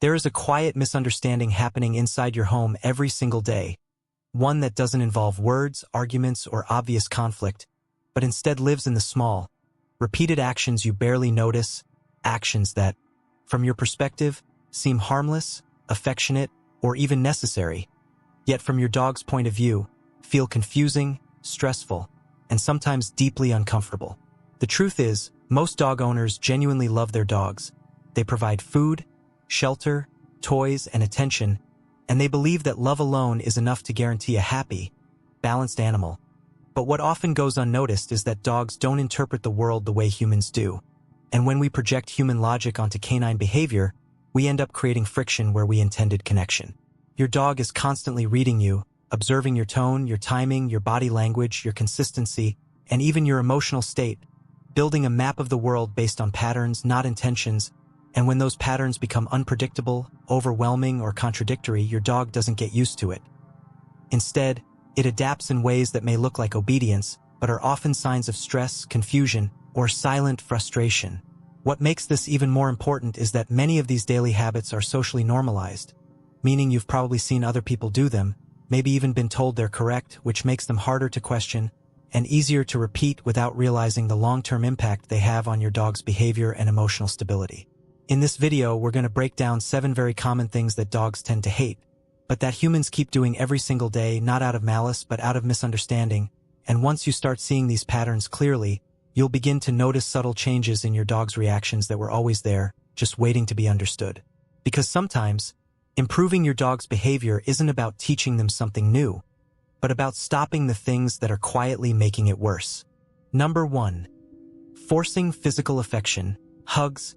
There is a quiet misunderstanding happening inside your home every single day, one that doesn't involve words, arguments, or obvious conflict, but instead lives in the small, repeated actions you barely notice, actions that, from your perspective, seem harmless, affectionate, or even necessary, yet from your dog's point of view, feel confusing, stressful, and sometimes deeply uncomfortable. The truth is, most dog owners genuinely love their dogs. They provide food, shelter, toys, and attention, and they believe that love alone is enough to guarantee a happy, balanced animal. But what often goes unnoticed is that dogs don't interpret the world the way humans do. And when we project human logic onto canine behavior, we end up creating friction where we intended connection. Your dog is constantly reading you, observing your tone, your timing, your body language, your consistency, and even your emotional state, building a map of the world based on patterns, not intentions. And when those patterns become unpredictable, overwhelming, or contradictory, your dog doesn't get used to it. Instead, it adapts in ways that may look like obedience, but are often signs of stress, confusion, or silent frustration. What makes this even more important is that many of these daily habits are socially normalized, meaning you've probably seen other people do them, maybe even been told they're correct, which makes them harder to question and easier to repeat without realizing the long-term impact they have on your dog's behavior and emotional stability. In this video, we're going to break down 7 very common things that dogs tend to hate, but that humans keep doing every single day, not out of malice, but out of misunderstanding. And once you start seeing these patterns clearly, you'll begin to notice subtle changes in your dog's reactions that were always there, just waiting to be understood. Because sometimes, improving your dog's behavior isn't about teaching them something new, but about stopping the things that are quietly making it worse. Number 1. Forcing physical affection, hugs,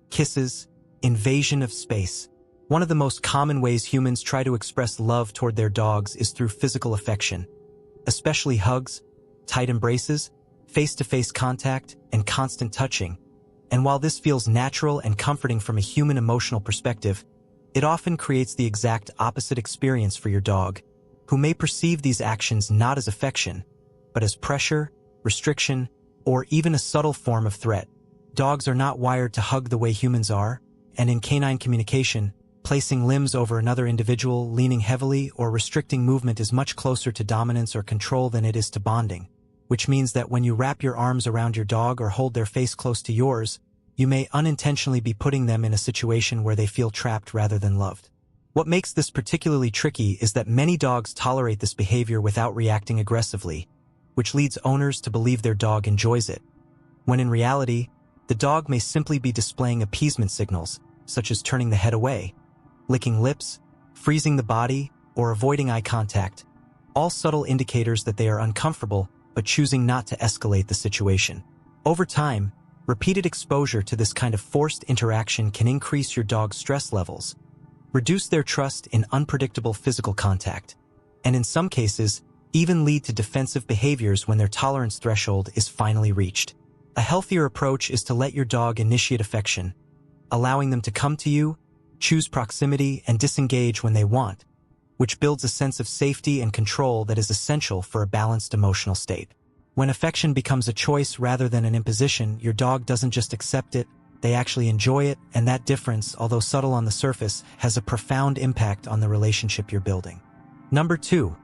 kisses, invasion of space. One of the most common ways humans try to express love toward their dogs is through physical affection, especially hugs, tight embraces, face-to-face contact, and constant touching. And while this feels natural and comforting from a human emotional perspective, it often creates the exact opposite experience for your dog, who may perceive these actions not as affection, but as pressure, restriction, or even a subtle form of threat. Dogs are not wired to hug the way humans are, and in canine communication, placing limbs over another individual, leaning heavily, or restricting movement is much closer to dominance or control than it is to bonding, which means that when you wrap your arms around your dog or hold their face close to yours, you may unintentionally be putting them in a situation where they feel trapped rather than loved. What makes this particularly tricky is that many dogs tolerate this behavior without reacting aggressively, which leads owners to believe their dog enjoys it, when in reality, the dog may simply be displaying appeasement signals, such as turning the head away, licking lips, freezing the body, or avoiding eye contact, all subtle indicators that they are uncomfortable but choosing not to escalate the situation. Over time, repeated exposure to this kind of forced interaction can increase your dog's stress levels, reduce their trust in unpredictable physical contact, and in some cases, even lead to defensive behaviors when their tolerance threshold is finally reached. A healthier approach is to let your dog initiate affection, allowing them to come to you, choose proximity, and disengage when they want, which builds a sense of safety and control that is essential for a balanced emotional state. When affection becomes a choice rather than an imposition, your dog doesn't just accept it, they actually enjoy it, and that difference, although subtle on the surface, has a profound impact on the relationship you're building. Number 2.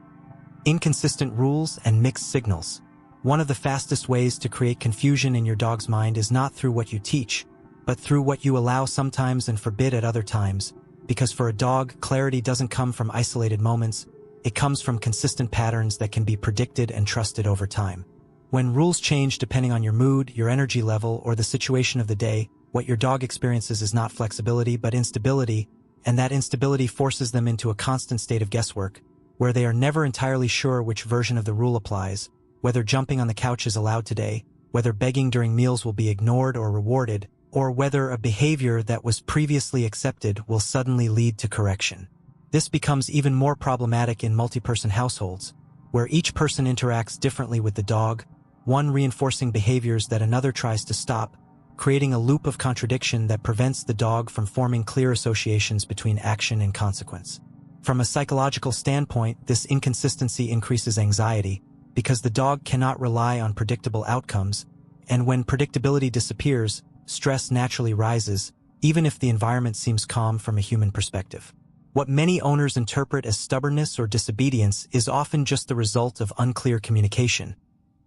Inconsistent rules and mixed signals. One of the fastest ways to create confusion in your dog's mind is not through what you teach, but through what you allow sometimes and forbid at other times, because for a dog, clarity doesn't come from isolated moments, it comes from consistent patterns that can be predicted and trusted over time. When rules change depending on your mood, your energy level, or the situation of the day, what your dog experiences is not flexibility but instability, and that instability forces them into a constant state of guesswork, where they are never entirely sure which version of the rule applies, whether jumping on the couch is allowed today, whether begging during meals will be ignored or rewarded, or whether a behavior that was previously accepted will suddenly lead to correction. This becomes even more problematic in multi-person households, where each person interacts differently with the dog, one reinforcing behaviors that another tries to stop, creating a loop of contradiction that prevents the dog from forming clear associations between action and consequence. From a psychological standpoint, this inconsistency increases anxiety, because the dog cannot rely on predictable outcomes, and when predictability disappears, stress naturally rises, even if the environment seems calm from a human perspective. What many owners interpret as stubbornness or disobedience is often just the result of unclear communication,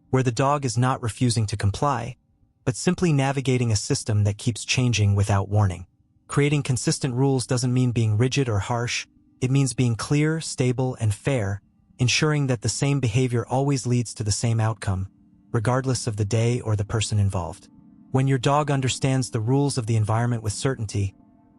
where the dog is not refusing to comply, but simply navigating a system that keeps changing without warning. Creating consistent rules doesn't mean being rigid or harsh. It means being clear, stable, and fair, ensuring that the same behavior always leads to the same outcome, regardless of the day or the person involved. When your dog understands the rules of the environment with certainty,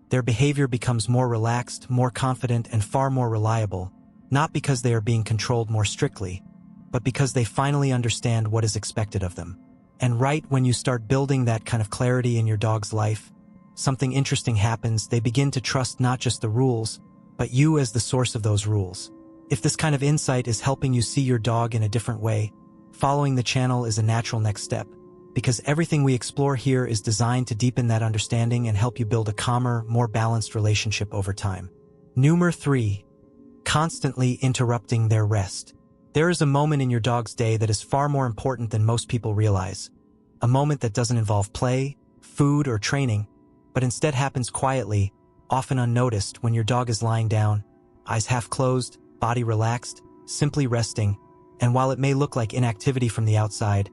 their behavior becomes more relaxed, more confident, and far more reliable, not because they are being controlled more strictly, but because they finally understand what is expected of them. And right when you start building that kind of clarity in your dog's life, something interesting happens. They begin to trust not just the rules, but you as the source of those rules. If this kind of insight is helping you see your dog in a different way, following the channel is a natural next step, because everything we explore here is designed to deepen that understanding and help you build a calmer, more balanced relationship over time. Number 3. Constantly interrupting their rest. There is a moment in your dog's day that is far more important than most people realize. A moment that doesn't involve play, food, or training, but instead happens quietly, often unnoticed, when your dog is lying down, eyes half closed, body relaxed, simply resting. And while it may look like inactivity from the outside,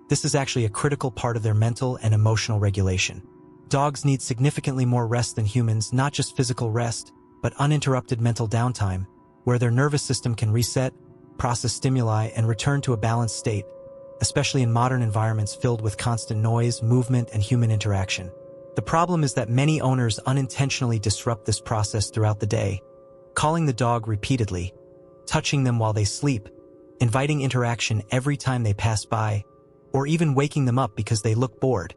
this is actually a critical part of their mental and emotional regulation. Dogs need significantly more rest than humans, not just physical rest, but uninterrupted mental downtime, where their nervous system can reset, process stimuli, and return to a balanced state, especially in modern environments filled with constant noise, movement, and human interaction. The problem is that many owners unintentionally disrupt this process throughout the day, calling the dog repeatedly, touching them while they sleep, inviting interaction every time they pass by, or even waking them up because they look bored,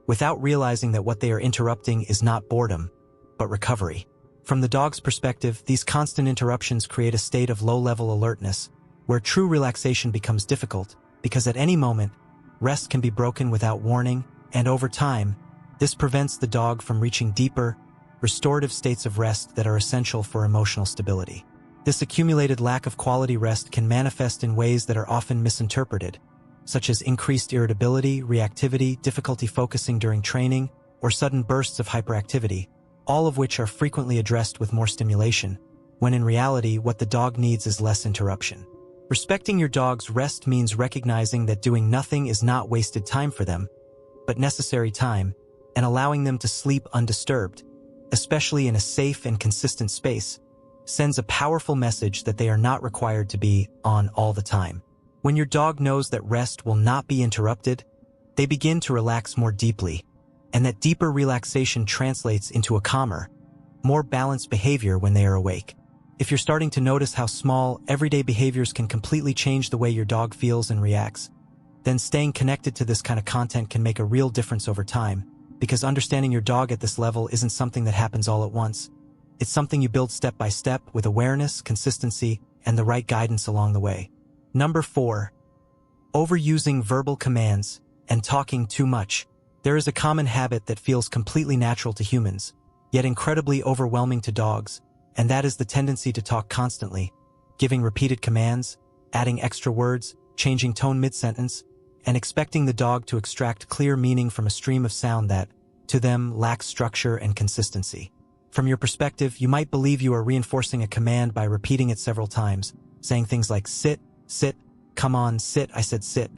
without realizing that what they are interrupting is not boredom, but recovery. From the dog's perspective, these constant interruptions create a state of low-level alertness, where true relaxation becomes difficult, because at any moment, rest can be broken without warning, and over time, this prevents the dog from reaching deeper, restorative states of rest that are essential for emotional stability. This accumulated lack of quality rest can manifest in ways that are often misinterpreted, such as increased irritability, reactivity, difficulty focusing during training, or sudden bursts of hyperactivity, all of which are frequently addressed with more stimulation, when in reality what the dog needs is less interruption. Respecting your dog's rest means recognizing that doing nothing is not wasted time for them, but necessary time, and allowing them to sleep undisturbed, especially in a safe and consistent space, sends a powerful message that they are not required to be on all the time. When your dog knows that rest will not be interrupted, they begin to relax more deeply, and that deeper relaxation translates into a calmer, more balanced behavior when they are awake. If you're starting to notice how small, everyday behaviors can completely change the way your dog feels and reacts, then staying connected to this kind of content can make a real difference over time, because understanding your dog at this level isn't something that happens all at once. It's something you build step by step with awareness, consistency, and the right guidance along the way. Number 4. Overusing verbal commands and talking too much. There is a common habit that feels completely natural to humans, yet incredibly overwhelming to dogs, and that is the tendency to talk constantly, giving repeated commands, adding extra words, changing tone mid-sentence, and expecting the dog to extract clear meaning from a stream of sound that, to them, lacks structure and consistency. From your perspective, you might believe you are reinforcing a command by repeating it several times, saying things like sit, sit, come on, sit, I said sit.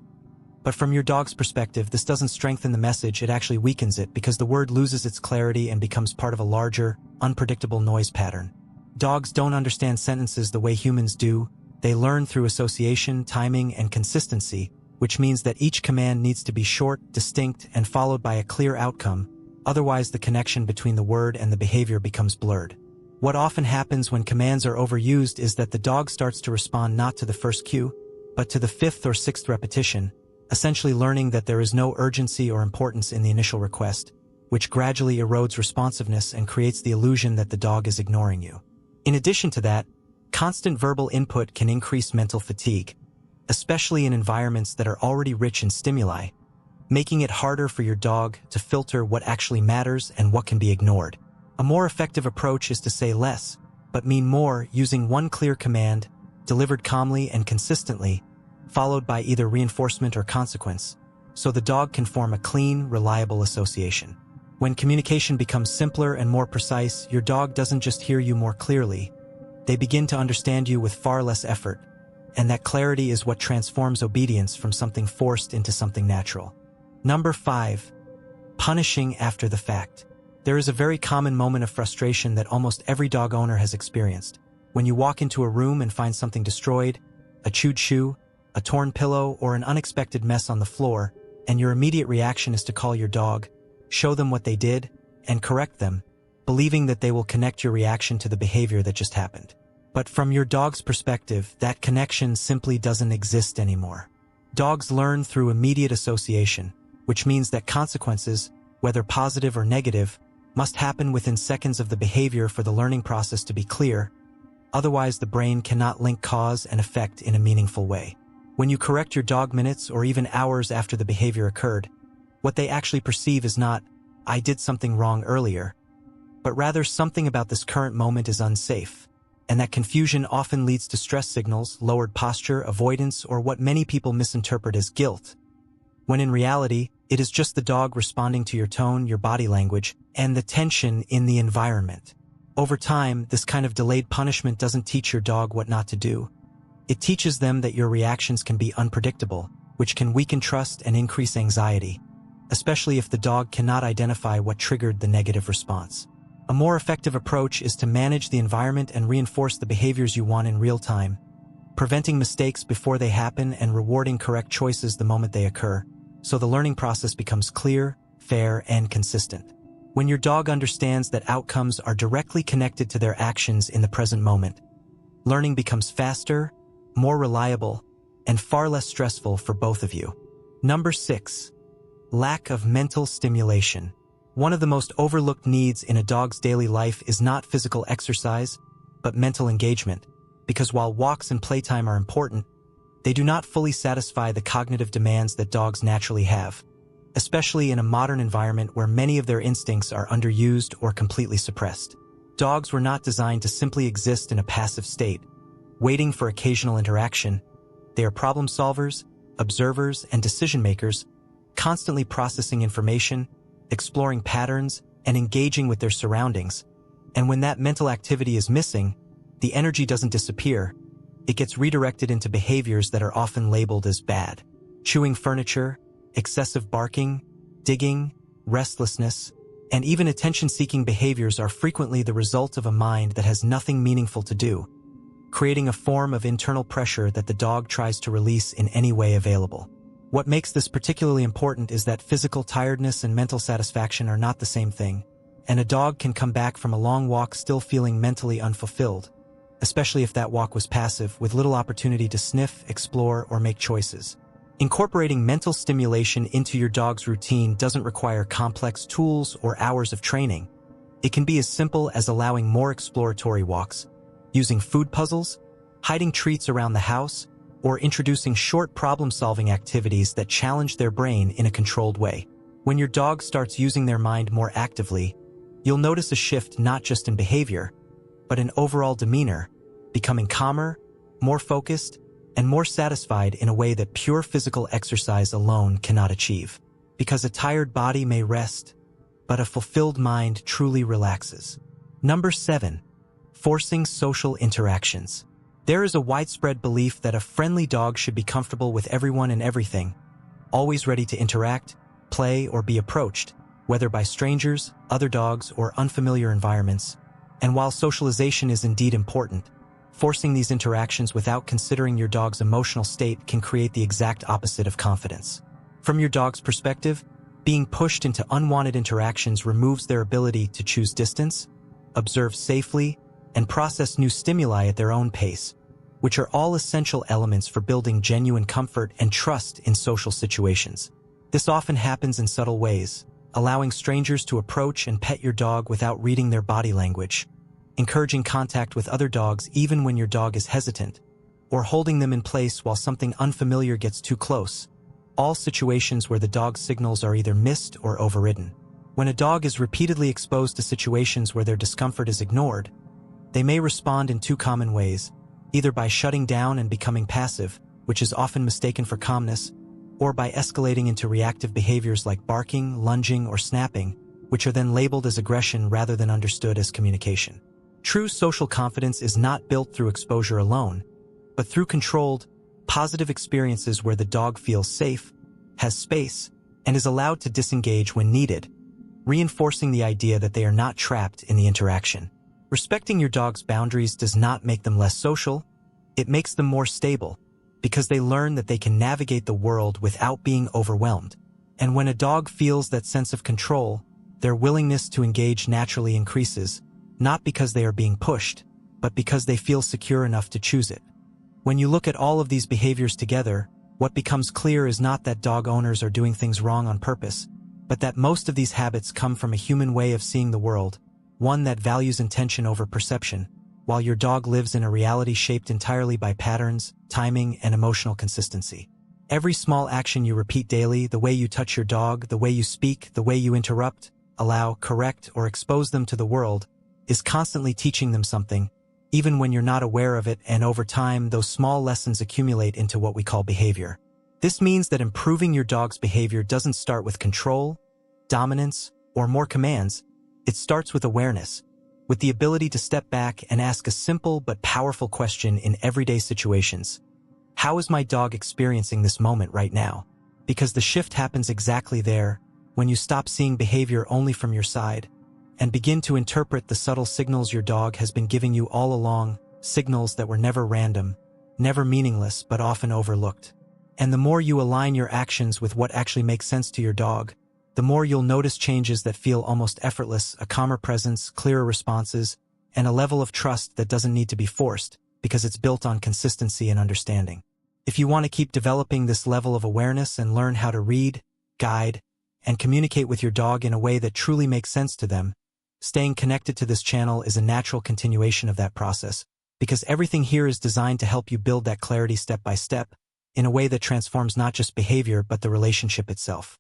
But from your dog's perspective, this doesn't strengthen the message, it actually weakens it because the word loses its clarity and becomes part of a larger, unpredictable noise pattern. Dogs don't understand sentences the way humans do. They learn through association, timing, and consistency, which means that each command needs to be short, distinct, and followed by a clear outcome. Otherwise, the connection between the word and the behavior becomes blurred. What often happens when commands are overused is that the dog starts to respond not to the first cue, but to the 5th or 6th repetition, essentially learning that there is no urgency or importance in the initial request, which gradually erodes responsiveness and creates the illusion that the dog is ignoring you. In addition to that, constant verbal input can increase mental fatigue, especially in environments that are already rich in stimuli, making it harder for your dog to filter what actually matters and what can be ignored. A more effective approach is to say less, but mean more, using one clear command, delivered calmly and consistently, followed by either reinforcement or consequence, so the dog can form a clean, reliable association. When communication becomes simpler and more precise, your dog doesn't just hear you more clearly. They begin to understand you with far less effort, and that clarity is what transforms obedience from something forced into something natural. Number 5. Punishing after the fact. There is a very common moment of frustration that almost every dog owner has experienced. When you walk into a room and find something destroyed, a chewed shoe, a torn pillow, or an unexpected mess on the floor, and your immediate reaction is to call your dog, show them what they did, and correct them, believing that they will connect your reaction to the behavior that just happened. But from your dog's perspective, that connection simply doesn't exist anymore. Dogs learn through immediate association, which means that consequences, whether positive or negative, must happen within seconds of the behavior for the learning process to be clear. Otherwise, the brain cannot link cause and effect in a meaningful way. When you correct your dog minutes or even hours after the behavior occurred, what they actually perceive is not, "I did something wrong earlier," but rather something about this current moment is unsafe. And that confusion often leads to stress signals, lowered posture, avoidance, or what many people misinterpret as guilt, when in reality, it is just the dog responding to your tone, your body language, and the tension in the environment. Over time, this kind of delayed punishment doesn't teach your dog what not to do. It teaches them that your reactions can be unpredictable, which can weaken trust and increase anxiety, especially if the dog cannot identify what triggered the negative response. A more effective approach is to manage the environment and reinforce the behaviors you want in real time, preventing mistakes before they happen and rewarding correct choices the moment they occur, so the learning process becomes clear, fair, and consistent. When your dog understands that outcomes are directly connected to their actions in the present moment, learning becomes faster, more reliable, and far less stressful for both of you. Number 6. Lack of mental stimulation. One of the most overlooked needs in a dog's daily life is not physical exercise, but mental engagement, because while walks and playtime are important, they do not fully satisfy the cognitive demands that dogs naturally have, especially in a modern environment where many of their instincts are underused or completely suppressed. Dogs were not designed to simply exist in a passive state, waiting for occasional interaction. They are problem solvers, observers, and decision makers, constantly processing information, exploring patterns, and engaging with their surroundings. And when that mental activity is missing, the energy doesn't disappear. It gets redirected into behaviors that are often labeled as bad. Chewing furniture, excessive barking, digging, restlessness, and even attention-seeking behaviors are frequently the result of a mind that has nothing meaningful to do, creating a form of internal pressure that the dog tries to release in any way available. What makes this particularly important is that physical tiredness and mental satisfaction are not the same thing, and a dog can come back from a long walk still feeling mentally unfulfilled, especially if that walk was passive, with little opportunity to sniff, explore, or make choices. Incorporating mental stimulation into your dog's routine doesn't require complex tools or hours of training. It can be as simple as allowing more exploratory walks, using food puzzles, hiding treats around the house, or introducing short problem-solving activities that challenge their brain in a controlled way. When your dog starts using their mind more actively, you'll notice a shift not just in behavior, but in overall demeanor, becoming calmer, more focused, and more satisfied in a way that pure physical exercise alone cannot achieve. Because a tired body may rest, but a fulfilled mind truly relaxes. Number 7. Forcing social interactions. There is a widespread belief that a friendly dog should be comfortable with everyone and everything, always ready to interact, play, or be approached, whether by strangers, other dogs, or unfamiliar environments. And while socialization is indeed important, forcing these interactions without considering your dog's emotional state can create the exact opposite of confidence. From your dog's perspective, being pushed into unwanted interactions removes their ability to choose distance, observe safely, and process new stimuli at their own pace, which are all essential elements for building genuine comfort and trust in social situations. This often happens in subtle ways, allowing strangers to approach and pet your dog without reading their body language, encouraging contact with other dogs even when your dog is hesitant, or holding them in place while something unfamiliar gets too close, all situations where the dog's signals are either missed or overridden. When a dog is repeatedly exposed to situations where their discomfort is ignored, they may respond in two common ways, either by shutting down and becoming passive, which is often mistaken for calmness, or by escalating into reactive behaviors like barking, lunging, or snapping, which are then labeled as aggression rather than understood as communication. True social confidence is not built through exposure alone, but through controlled, positive experiences where the dog feels safe, has space, and is allowed to disengage when needed, reinforcing the idea that they are not trapped in the interaction. Respecting your dog's boundaries does not make them less social, it makes them more stable, because they learn that they can navigate the world without being overwhelmed. And when a dog feels that sense of control, their willingness to engage naturally increases, not because they are being pushed, but because they feel secure enough to choose it. When you look at all of these behaviors together, what becomes clear is not that dog owners are doing things wrong on purpose, but that most of these habits come from a human way of seeing the world, one that values intention over perception, while your dog lives in a reality shaped entirely by patterns, timing, and emotional consistency. Every small action you repeat daily, the way you touch your dog, the way you speak, the way you interrupt, allow, correct, or expose them to the world, is constantly teaching them something, even when you're not aware of it, and over time, those small lessons accumulate into what we call behavior. This means that improving your dog's behavior doesn't start with control, dominance, or more commands. It starts with awareness, with the ability to step back and ask a simple but powerful question in everyday situations. How is my dog experiencing this moment right now? Because the shift happens exactly there, when you stop seeing behavior only from your side, and begin to interpret the subtle signals your dog has been giving you all along, signals that were never random, never meaningless, but often overlooked. And the more you align your actions with what actually makes sense to your dog, the more you'll notice changes that feel almost effortless, a calmer presence, clearer responses, and a level of trust that doesn't need to be forced, because it's built on consistency and understanding. If you want to keep developing this level of awareness and learn how to read, guide, and communicate with your dog in a way that truly makes sense to them, staying connected to this channel is a natural continuation of that process, because everything here is designed to help you build that clarity step by step, in a way that transforms not just behavior but the relationship itself.